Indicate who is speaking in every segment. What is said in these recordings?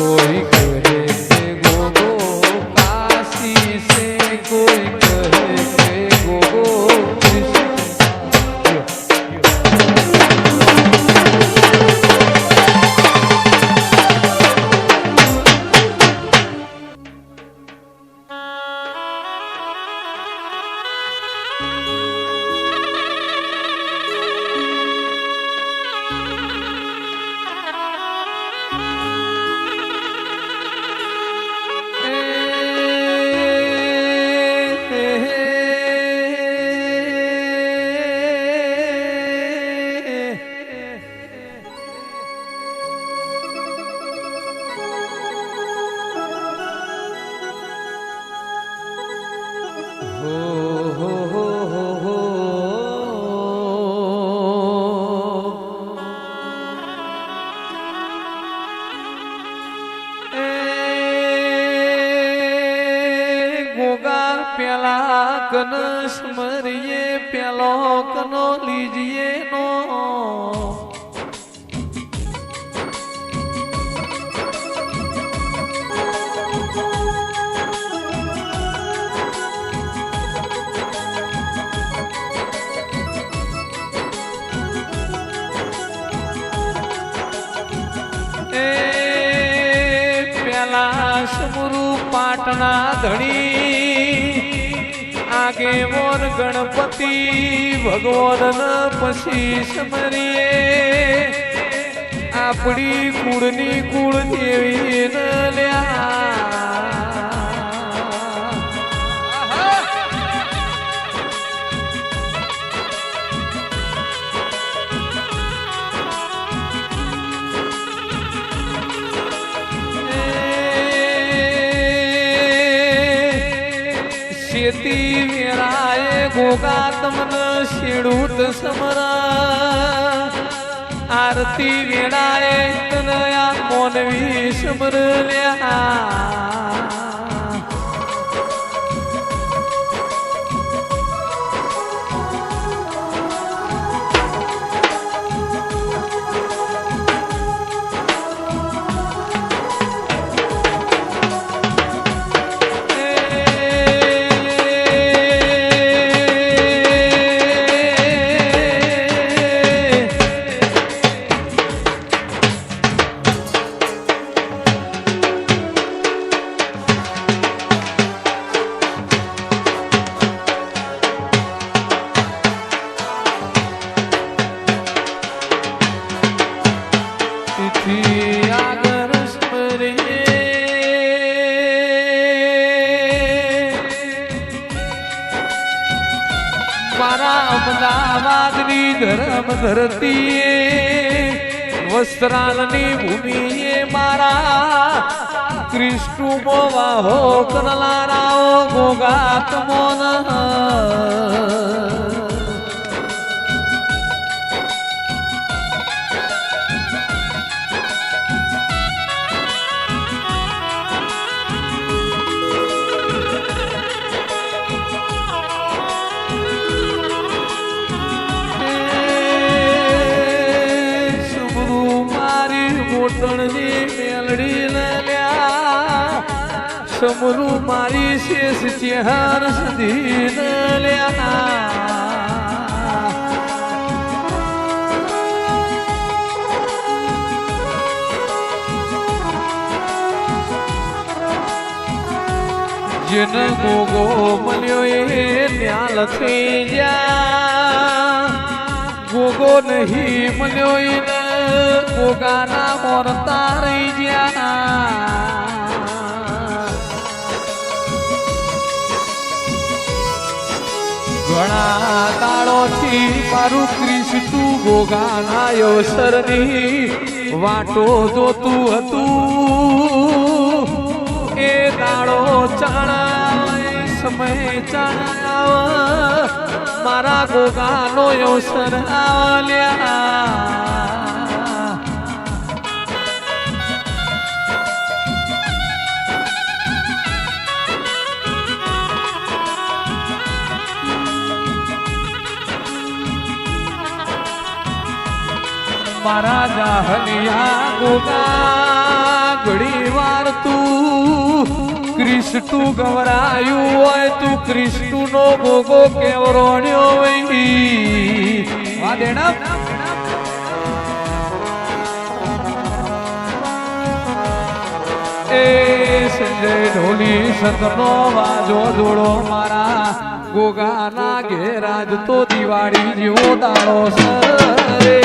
Speaker 1: कोई कहे के गोगो काशी से, कोई कहे के गोगो कृष्ण। कन स्मरिए प्यालो कनो लीजिए नो प्याला समरू पाटना धड़ी आगे मोर गणपति भगवान पशी समरिए आपड़ी कुड़नी कुड़ देवी न ल्या शेती वेराए गोगा तमन शेड़ूत समरा आरती वेराए तनया मोनवी समर ल्या अमदावादनी धर्म धरती वस्त्रालनी भूमि मारा कृष्ण बोवा हो कनलाराओ गोगात मोन मेलड़ी ल्या समरू मारी शेष चेहर सधीन ल्या जिन गोगो मल्यो ये न्याल थे जा गोगो नहीं मल्यो गोगाना मोरता रही जा घणा दाड़ो थी मारू कृष्ण गोगाना अवसरनी वाटो जोतू हतू ए दाड़ो चढ़ा समय चढ़ा मारा गोगानो अवसर आल्या મારા જાહલિયા ગોગા ઘડી વાર તું ક્રિસ્ટુ ગવરાયું હોય તું ક્રિસ્ટુ નો ગોગો કેવરોણ્યો વઈ વા દેણા એ સંજય ઢોલી સતનો વાજો જોડો મારા ગોગાના ઘેરાજ તો દિવાળી જેવો દાડો સરે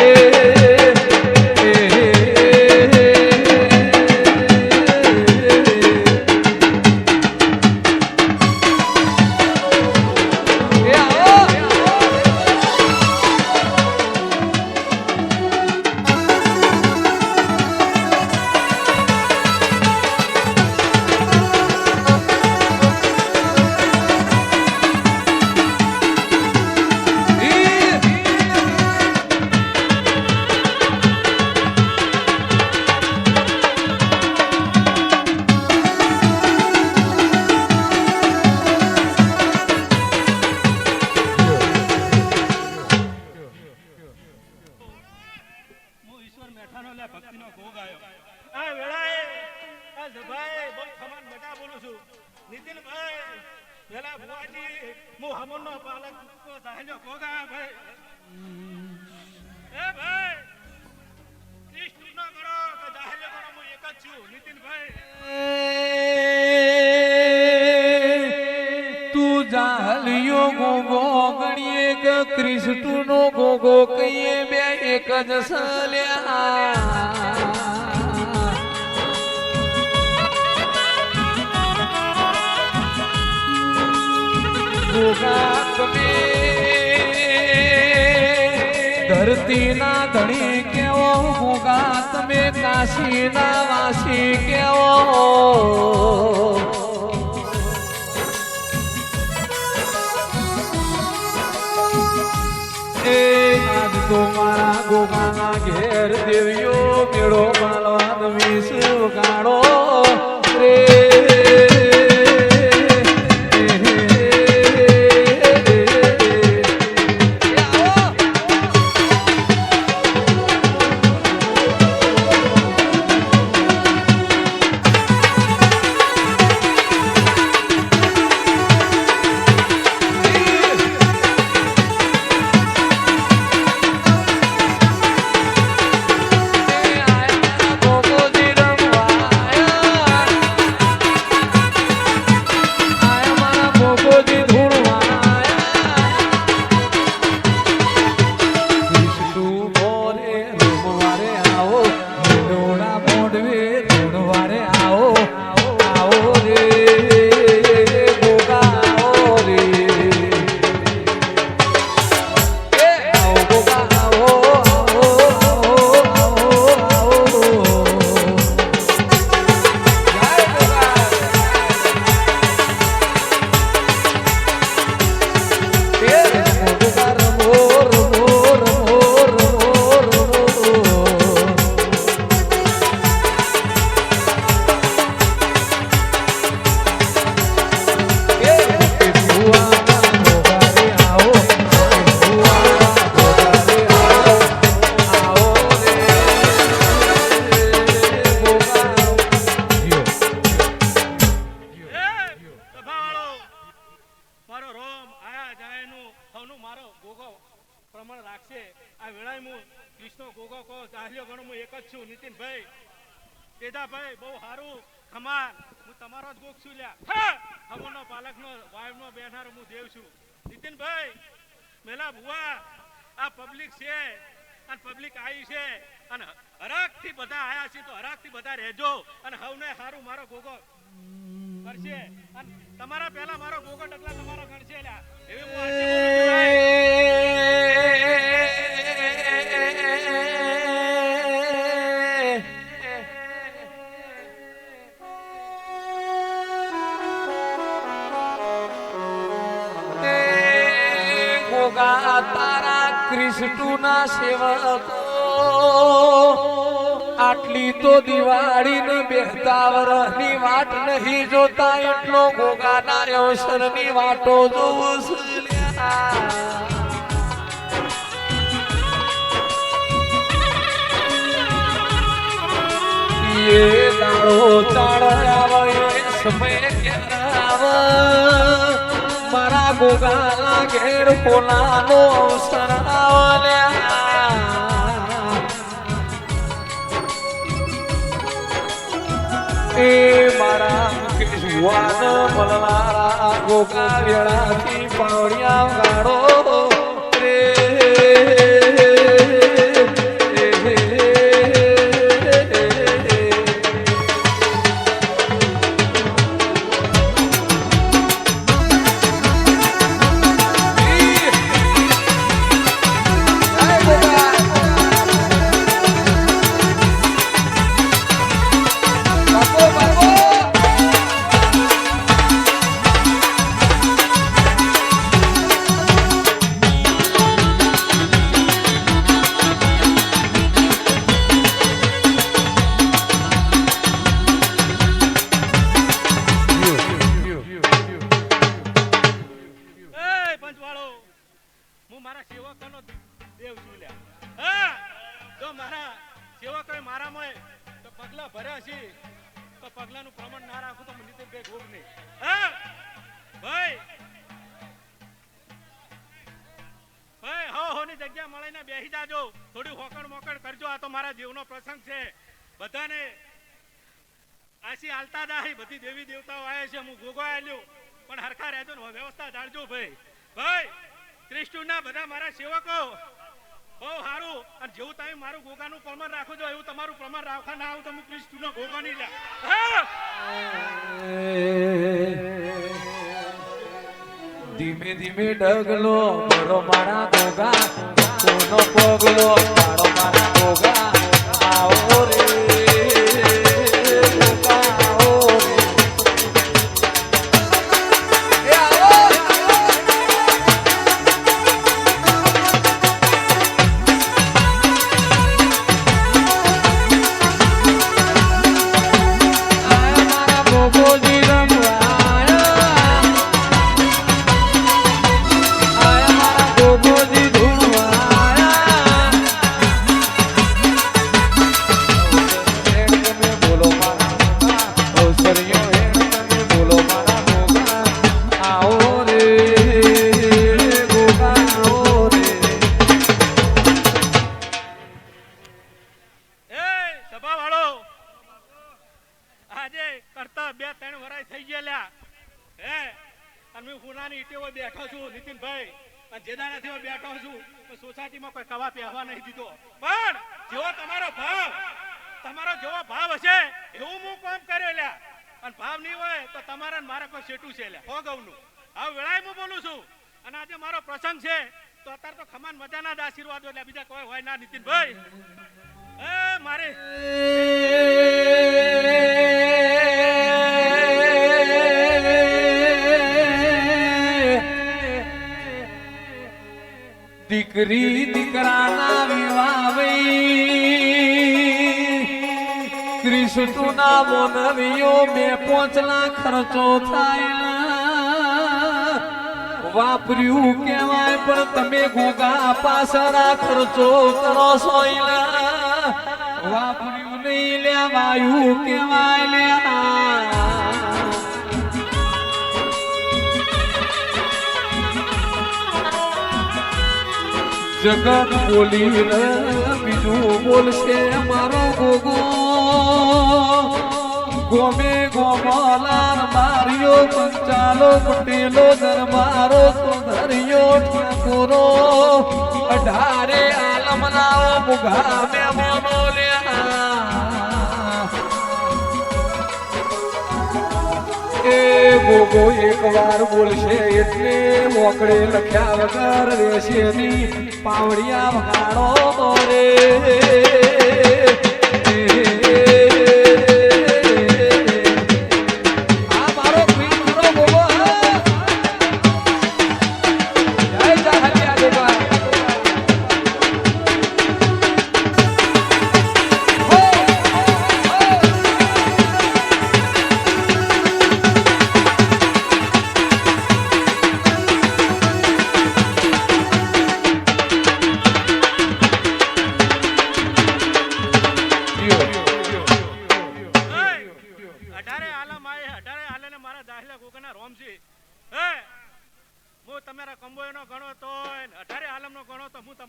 Speaker 1: ક્રિસ્ટુ નો ગોગો કહીએ બે એક જ સલ્યા ગોગા તમે ધરતી ના ધણી કેવો ગોગા તમે કાશી ના વાસી કેવો આજ તો મારા ગોગાના ઘેર દેવીઓ મેળો માલવાદ વિષ ગાડો રે
Speaker 2: તમારા પહેલા મારો ગોગો ડગલા તમારો ગણશે
Speaker 1: ગોગા તારા ક્રિસ્ટુ ના સેવકો આટલી તો દિવાળી ને બેહતા વરની વાટ નહીં જોતા એટલો ગોગાના અવસર ની વાટો જોઉં છું ચાળ આવે એ સમય ક્યારે આવે મારા ગોગાના ઘેર પોલાનો અવસર આવ્યા એ મારા કેશવાન મલનારા ગોગા વેળાથી પાવડિયા ગાડો રે
Speaker 2: એ પંચવાળો હું મારા સેવકોનો દેવ છું લ્યા હા જો મારા સેવકોએ મારામાં તો પગલા ભર્યા છે તો પગલાનું પ્રમાણ ના રાખું તો નીતિનભાઈ ભોગ નહીં હા ભાઈ ભાઈ હો ની જગ્યા મળીને બેસી જાજો થોડી હોકડ મોકડ કરજો આ તો મારા દેવનો પ્રસંગ છે બધાને આશી આલતા જાય બધી દેવી દેવતાઓ આવે છે હું ગોગો આલ્યો પણ હરખા રહેજો ને વ્યવસ્થા જાળજો ભાઈ ભાઈ કૃષ્ણના બધા મારા સેવકો બહુ સારું અને જેવું તમે મારું ગોગાનું પ્રમાણ રાખો છો એવું તમારું પ્રમાણ રાખવા ના આવું તમે કૃષ્ણનો ગોગો નહીં લે
Speaker 1: ધીમે ધીમે ડગલો બરો મારા ગોગા કોનો પગલો મારો મારા ગોગા આવો રે ગોગા આવો રે એ આવો આયા મારા ગોગોજી રમવા ગોગોજી ધૂણવાયા તમે બોલો મારા અવસરિયો તમે બોલો મારા ગોગા આવો રે ગોગા આવો રે
Speaker 2: એ સભા વાળો આજે કરતા 2-3 વરાય થઈ ગયા લ્યા હે અને હું ફૂનાની ઈટેવો બેઠો છું નીતિનભાઈ અને જેદાનાથી હું બેઠો છું તો સોસાયટીમાં કોઈ કવા પહેવા નહીં દીધો પણ જેવો તમારો જેવો ભાવ હશે એવું હું કામ કર્યો લ્યા અને ભાવ નહીં હોય તો તમારા ને મારા કોઈ શેટું છે લ્યા હો ગૌનું હવે વેળાએ હું બોલું છું અને આજે મારો પ્રસંગ છે તો અત્યારે તો ખમાન મજાના જ આશીર્વાદો એટલે બીજા કોઈ હોય ના નીતિનભાઈ એ મારે
Speaker 1: દીકરી દીકરાના વિવાહી કૃષ્ણના મોનવીઓ 2-5 લાખ ખર્ચો થાય વાપર્યું કહેવાય પણ તમે ગોગા પાછળ ખર્ચો કરો છો વાપર્યું નહીં લેવાયું કહેવાય લ્યા જગત બોલી બીજું બોલશે મારો ગોગો ગોમે ગોમલાર માર્યો પંચાલો પટેલો દરબારો તો ધર્યો ઠાકોરો 18 આલમનાઓ મુઘા મેમોનો લ્યા એ ગોગો એકવાર બોલશે એટલે મોકળે લખ્યા વગર રહેશે ની પાવડિયા વગાડો રે આ મારો ક્વીન મારો ગોગો જય ચાહલિયા ગોગા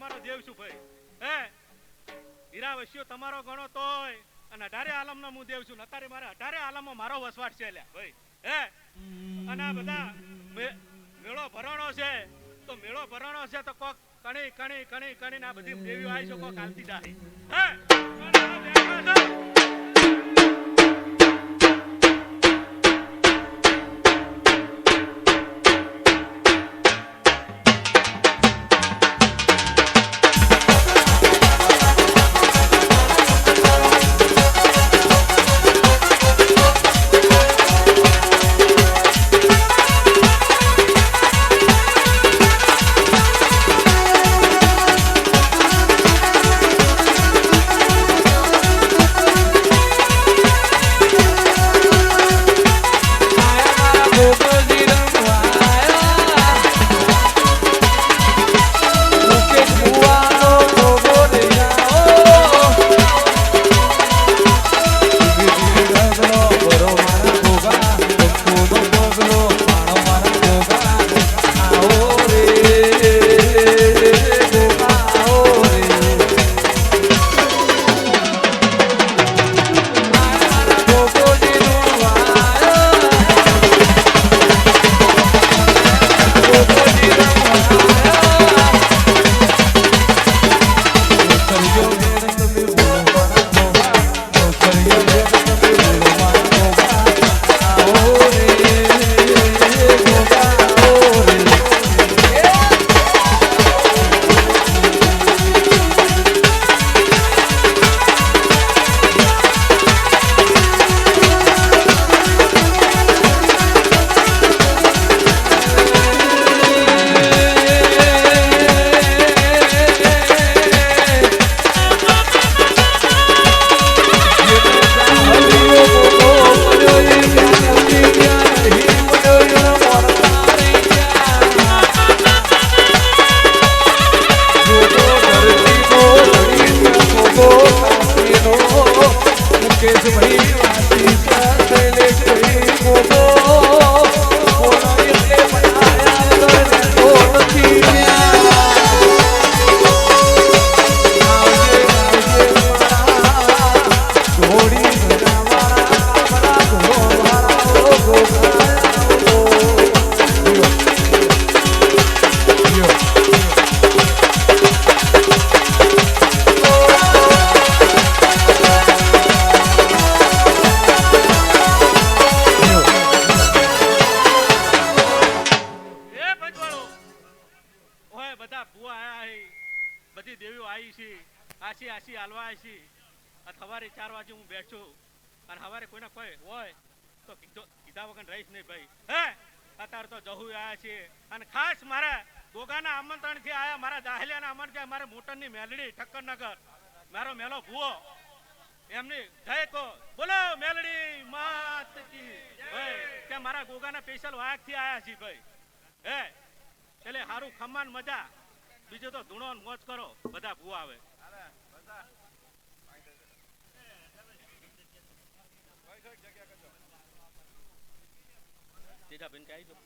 Speaker 2: તમારો દેવ છું ભાઈ. હે હીરા વસ્યો તમારો ગણો તોય અને 18 આલમનો હું દેવ છું. અત્યારે મારે 18 આલમમાં મારો વસવાટ છે લ્યા ભાઈ. હે અને આ બધા મેળો ભરણો છે તો મેળો ભરણો છે તો કોક કણી કણી કણી કણી ના બધી દેવીઓ આવી છે કોક હાલતી જાય. હે બધી દેવીઓ આવી છે આશી આશી હાલવા આવી છે. આ સવારે 4 વાગે હું બેઠો અને સવારે કોઈને કોઈ હોય તો કીધા વગર રહીશ નહીં ભાઈ. હે અત્યારે તો જહુ આવ્યા છે અને ખાસ મારા ગોગાના આમંત્રણ થી આયા, મારા દાહલિયાના આમંત્રણ, મારા મોટરની મેલડી ઠક્કરનગર મારો મેલો ભૂવો એમની જય કો બોલો મેલડી માત કી ભાઈ. કે મારા ગોગાના સ્પેશિયલ વાયક થી આયા છે ભાઈ. હે એટલે સારું ખમ્માન મજા, બીજું તો ધૂણો મોજ કરો, બધા ભૂવા આવે. જેઠા બેન કે આવી જાઓ.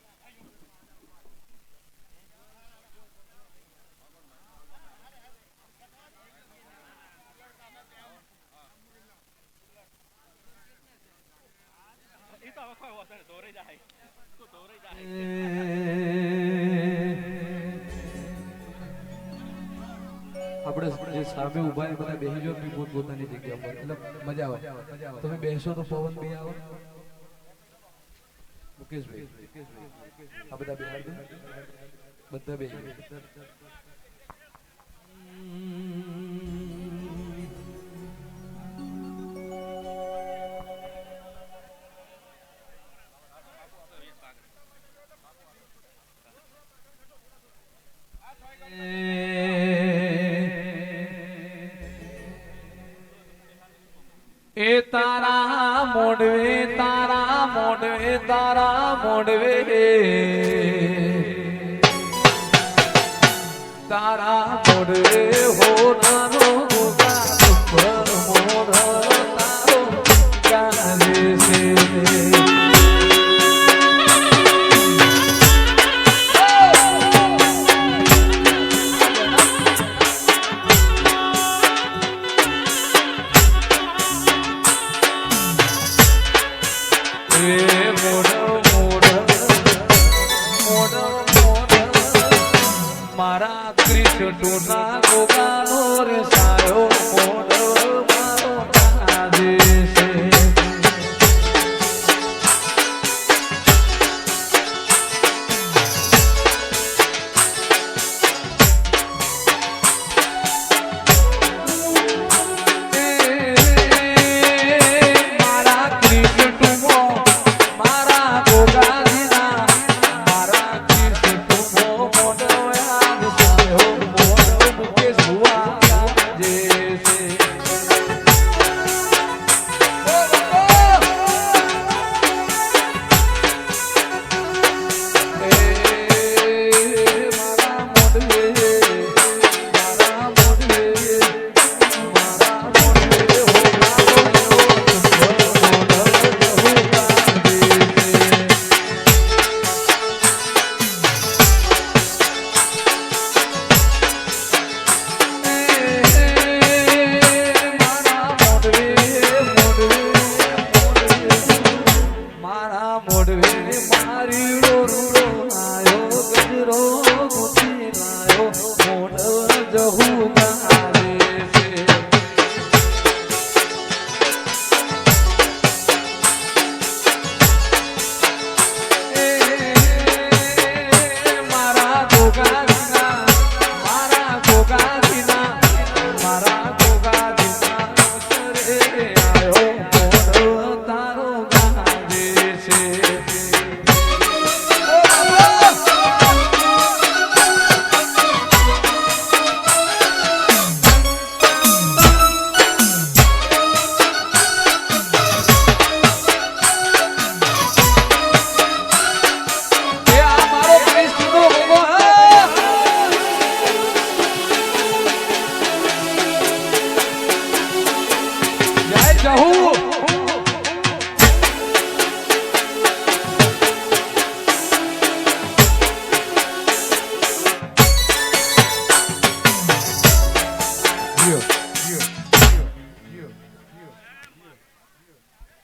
Speaker 2: એ તો હવે કોઈ વસણ દોરી જાય તો દોરી જાય.
Speaker 1: આપણે જે સામે ઉભા એ બધા બેસી જાઓ પોતપોતાની જગ્યા પર, એટલે મજા આવે. તમે બેસો તો પવન બી આવે. મુકેશભાઈ આ બધા બેહાડ દો, બધા બેસી એ તારા મોડવે તારા મોડવે તારા મોડવે તારા મોડવે હો નાનો ગોગા ઉપર મોર તારો ચાલે છે. રે સાયો મોઢ મારો ગાજે છે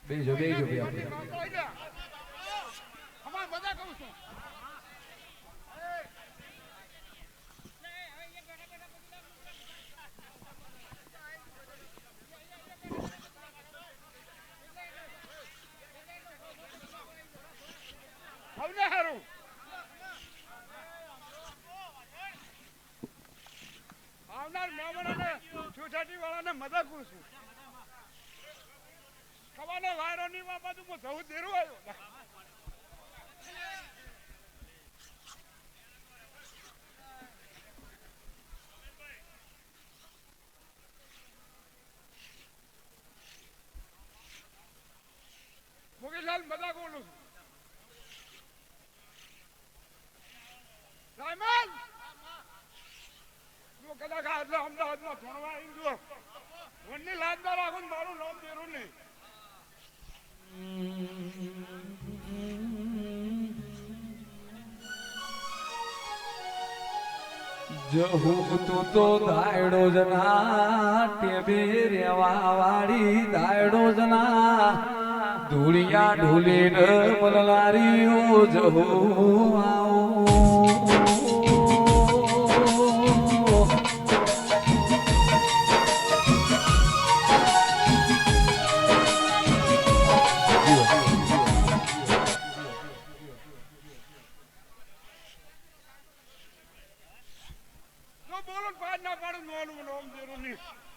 Speaker 1: બેજો બેજો બે આપણે
Speaker 2: અમાર બધા કહું છું આવને હારું આવનાર મહેમાનોને સોસાયટી વાળાને મદદ કરું છું ખવાનો વાયરો ની બાબત હું જવું દેરું આવ્યો મુકેશલાલ મજાક બોલું છું સાયમન જો કદાચ આટલે અમદાવાદમાં ભણવા આવી ગયો વનની લાજમાં રાખું મારું નામ દેરું નહીં
Speaker 1: જહુ તું તો દાયડો જના ટેબે રેવા વાળી દાયડો જના ધૂળિયા ઢોલીને મલનારીઓ જહુ આવો
Speaker 2: બોલો પાંચ ના પાડું નોનું નામ દેરું નહીં